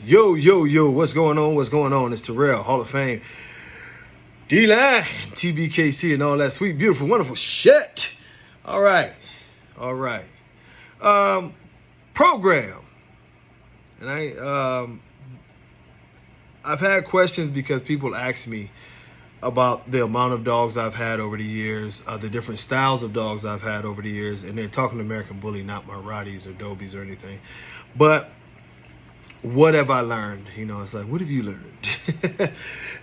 Yo, what's going on? What's going on? It's Terrell, Hall of Fame, D-Line, Tbkc, and all that sweet, beautiful, wonderful shit. All right. Program. And I've had questions because people ask me about the amount of dogs I've had over the years, the different styles of dogs I've had over the years, and they're talking American Bully, not my Rotties or Dobies or anything. But what have I learned? You know, it's like, what have you learned?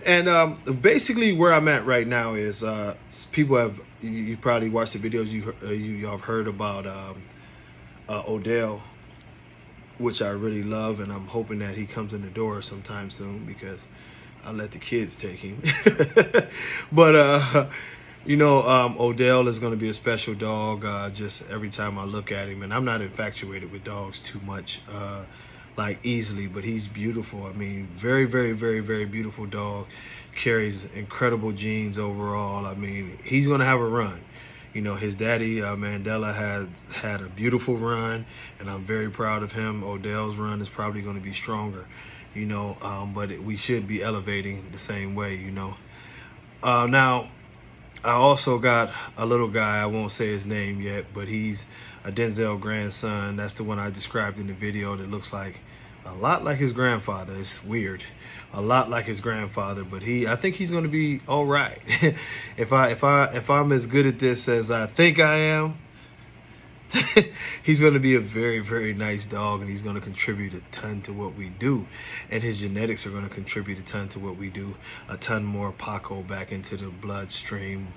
And basically where I'm at right now is people have, you probably watched the videos, y'all have heard about Odell, which I really love, and I'm hoping that he comes in the door sometime soon because I'll let the kids take him. But Odell is going to be a special dog. Just every time I look at him, and I'm not infatuated with dogs too much, like easily, but he's beautiful. I mean, very beautiful dog. Carries incredible genes overall. I mean, he's going to have a run. You know, his daddy, Mandela, has had a beautiful run, and I'm very proud of him. Odell's run is probably going to be stronger, you know, but we should be elevating the same way, you know. Now, I also got a little guy, I won't say his name yet, but he's a Denzel grandson. That's the one I described in the video that looks like a lot like his grandfather. It's weird. A lot like his grandfather, but I think he's going to be all right. If I'm as good at this as I think I am, he's going to be a very nice dog, and he's going to contribute a ton to what we do, and his genetics are going to contribute a ton to what we do. A ton more Paco back into the bloodstream.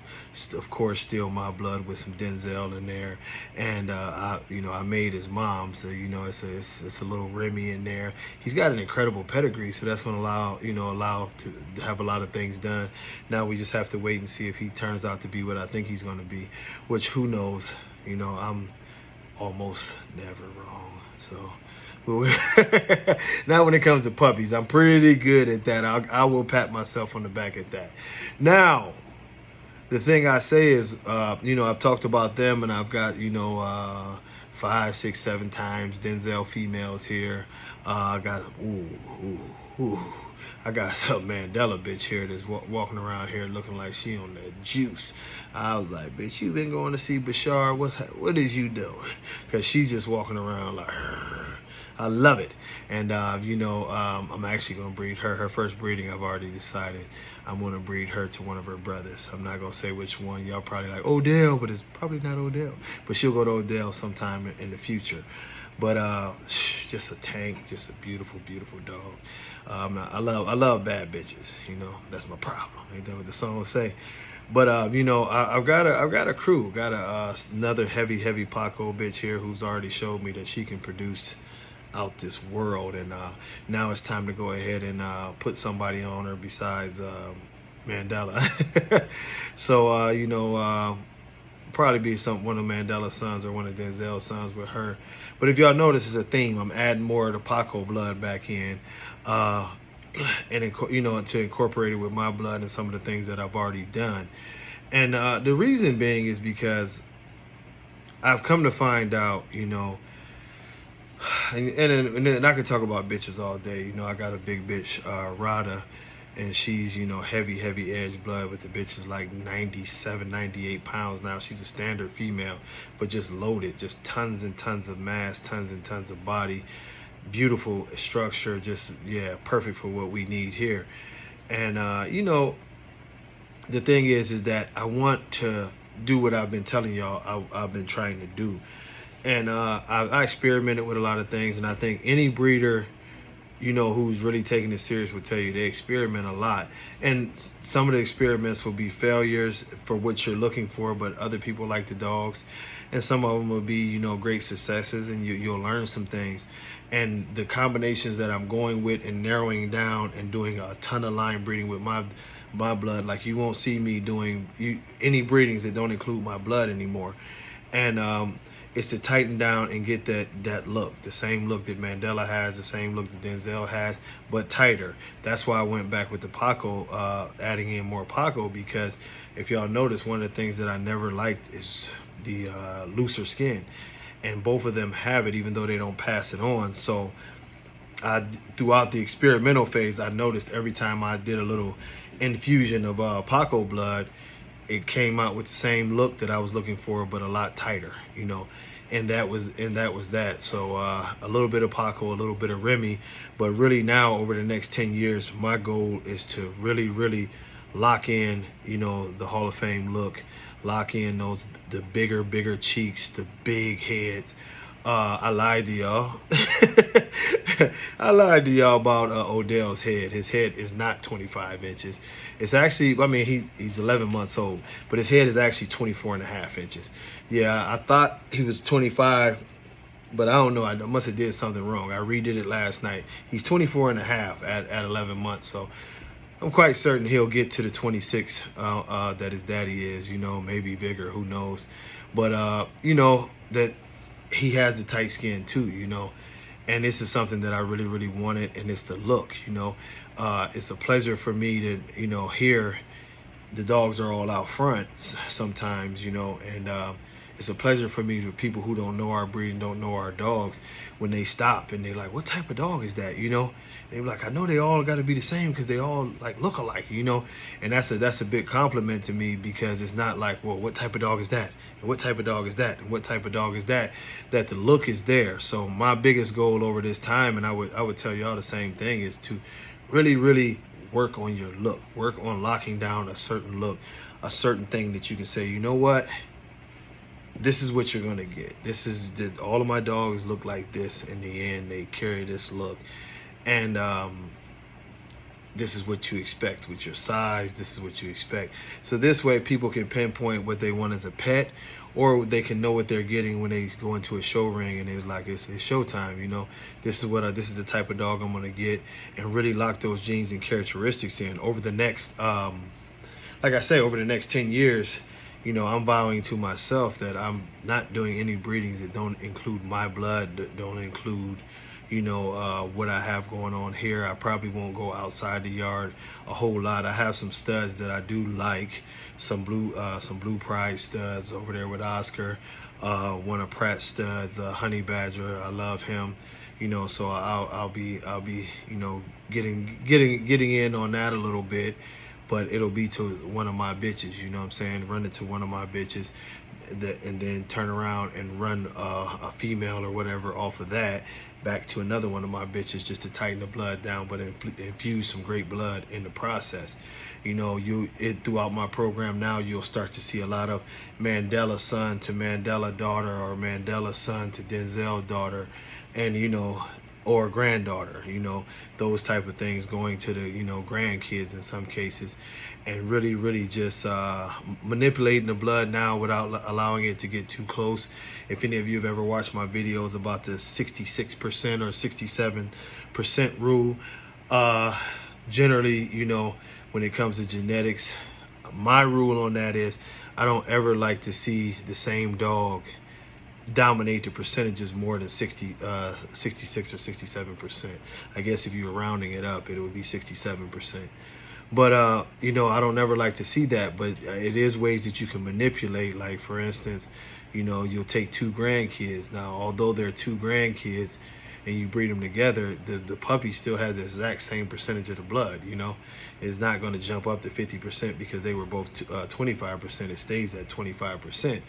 Of course, still my blood with some Denzel in there, and I made his mom, so you know it's a little Remy in there. He's got an incredible pedigree, so that's going to allow to have a lot of things done. Now we just have to wait and see if he turns out to be what I think he's going to be, which who knows. You know, I'm almost never wrong. So now when it comes to puppies, I'm pretty good at that. I will pat myself on the back at that. Now, the thing I say is, I've talked about them, and I've got, 5, 6, 7 times Denzel females here. I got, I got a Mandela bitch here that's walking around here looking like she on that juice. I was like, bitch, you been going to see Bashar? What is you doing? Because she's just walking around like, I love it. And, I'm actually going to breed her. Her first breeding, I've already decided I'm going to breed her to one of her brothers. I'm not going to say which one. Y'all probably like, Odell, but it's probably not Odell. But she'll go to Odell sometime in the future. But just a tank, just a beautiful dog. I love bad bitches. You know, that's my problem. Ain't that what the song would say? But I've got a crew. Got another heavy Paco bitch here who's already showed me that she can produce out this world, and now it's time to go ahead and put somebody on her besides Mandela. So probably be one of Mandela's sons or one of Denzel's sons with her. But if y'all notice, it's a theme. I'm adding more of the Paco blood back in, and to incorporate it with my blood and some of the things that I've already done. And the reason being is because I've come to find out, and I could talk about bitches all day. I got a big bitch, Raya, and she's, heavy edge blood, with the bitch is like 97, 98 pounds now. She's a standard female, but just loaded, just tons and tons of mass, tons and tons of body, beautiful structure, just, yeah, perfect for what we need here. And, the thing is that I want to do what I've been telling y'all I've been trying to do. And I experimented with a lot of things, and I think any breeder, who's really taking it serious will tell you they experiment a lot. And some of the experiments will be failures for what you're looking for, but other people like the dogs. And some of them will be, great successes, and you'll learn some things. And the combinations that I'm going with and narrowing down and doing a ton of line breeding with my blood, like you won't see me doing any breedings that don't include my blood anymore. And it's to tighten down and get that look, the same look that Mandela has, the same look that Denzel has, but tighter. That's why I went back with the Paco, adding in more Paco, because if y'all notice, one of the things that I never liked is the looser skin, and both of them have it, even though they don't pass it on. So throughout the experimental phase, I noticed every time I did a little infusion of Paco blood, it came out with the same look that I was looking for, but a lot tighter, you know. And that was that. So a little bit of Paco, a little bit of Remy, but really now over the next 10 years, my goal is to really lock in, you know, the Hall of Fame look, lock in the bigger cheeks, the big heads. I lied to y'all. I lied to y'all about Odell's head. His head is not 25 inches. It's actually, I mean, he's 11 months old, but his head is actually 24.5 inches. Yeah, I thought he was 25, but I don't know. I must have did something wrong. I redid it last night. He's 24.5 at 11 months, so I'm quite certain he'll get to the 26 that his daddy is, you know, maybe bigger, who knows. But, you know, that he has the tight skin too, you know, and this is something that I really wanted, and it's the look, you know. It's a pleasure for me to, you know, hear the dogs are all out front sometimes, you know, and it's a pleasure for me, for people who don't know our breed and don't know our dogs, when they stop and they're like, what type of dog is that, you know? They're like, I know they all got to be the same because they all like look alike, you know? And that's a big compliment to me, because it's not like, well, what type of dog is that? And what type of dog is that? And what type of dog is that? That the look is there. So my biggest goal over this time, and I would tell y'all the same thing, is to really work on your look, work on locking down a certain look, a certain thing that you can say, you know what? This is what you're gonna get. All of my dogs look like this in the end. They carry this look, and this is what you expect with your size. This is what you expect. So this way, people can pinpoint what they want as a pet, or they can know what they're getting when they go into a show ring and it's like it's showtime. You know, this is the type of dog I'm gonna get, and really lock those genes and characteristics in over the next, like I say, over the next 10 years. You know, I'm vowing to myself that I'm not doing any breedings that don't include my blood, that don't include, you know, what I have going on here. I probably won't go outside the yard a whole lot. I have some studs that I do like, some blue pride studs over there with Oscar, one of Pratt's studs, Honey Badger. I love him, you know. So I'll be you know, getting in on that a little bit. But it'll be to one of my bitches, you know what I'm saying? Run it to one of my bitches, and then turn around and run a female or whatever off of that back to another one of my bitches, just to tighten the blood down, but infuse some great blood in the process. You know, throughout my program now, you'll start to see a lot of Mandela son to Mandela daughter, or Mandela son to Denzel daughter, and, you know, or granddaughter, you know, those type of things, going to the, you know, grandkids in some cases, and really just manipulating the blood now without allowing it to get too close. If any of you have ever watched my videos about the 66% or 67% rule, generally, you know, when it comes to genetics, my rule on that is I don't ever like to see the same dog dominate the percentages more than 66 or 67%. I guess if you were rounding it up, it would be 67%. But you know, I don't ever like to see that, but it is ways that you can manipulate. Like, for instance, you know, you'll take two grandkids. Now, although they're two grandkids and you breed them together, the puppy still has the exact same percentage of the blood, you know. It's not going to jump up to 50% because they were both 25%. It stays at 25%.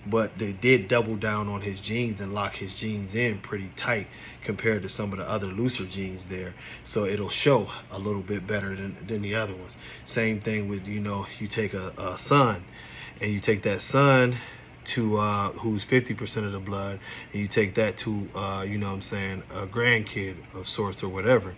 But they did double down on his genes and lock his genes in pretty tight compared to some of the other looser genes there. So it'll show a little bit better than the other ones. Same thing with, you know, you take a son, and you take that son to who's 50% of the blood, and you take that to you know what I'm saying, a grandkid of sorts or whatever.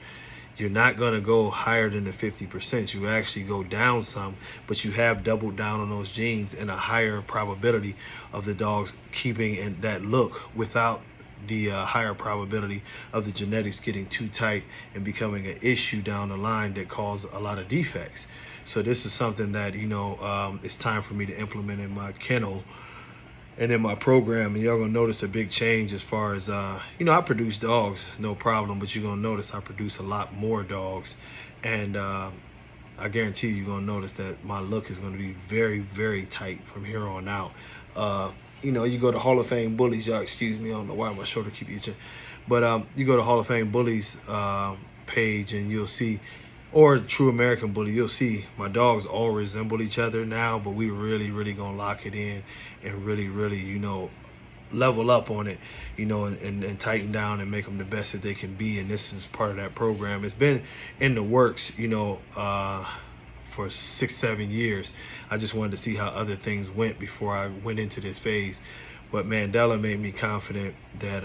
You're not going to go higher than the 50%. You actually go down some, but you have doubled down on those genes, and a higher probability of the dogs keeping in that look without the higher probability of the genetics getting too tight and becoming an issue down the line that cause a lot of defects. So this is something that, you know, it's time for me to implement in my kennel and in my program, and y'all gonna notice a big change as far as, you know, I produce dogs, no problem, but you're gonna notice I produce a lot more dogs. And I guarantee you're gonna notice that my look is gonna be very tight from here on out. You know, you go to Hall of Fame Bullies, y'all excuse me, I don't know why my shoulder keep itching. But you go to Hall of Fame Bullies page and you'll see, or True American Bully, you'll see my dogs all resemble each other now, but we really gonna lock it in and really, you know, level up on it, you know, and tighten down and make them the best that they can be. And this is part of that program. It's been in the works, you know, for 6-7 years. I just wanted to see how other things went before I went into this phase. But Mandela made me confident that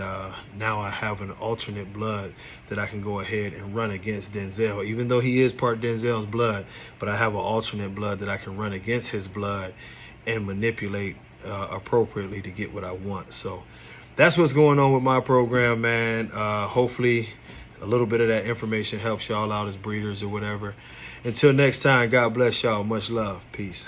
now I have an alternate blood that I can go ahead and run against Denzel, even though he is part Denzel's blood. But I have an alternate blood that I can run against his blood and manipulate appropriately to get what I want. So that's what's going on with my program, man. Hopefully a little bit of that information helps y'all out as breeders or whatever. Until next time, God bless y'all. Much love. Peace.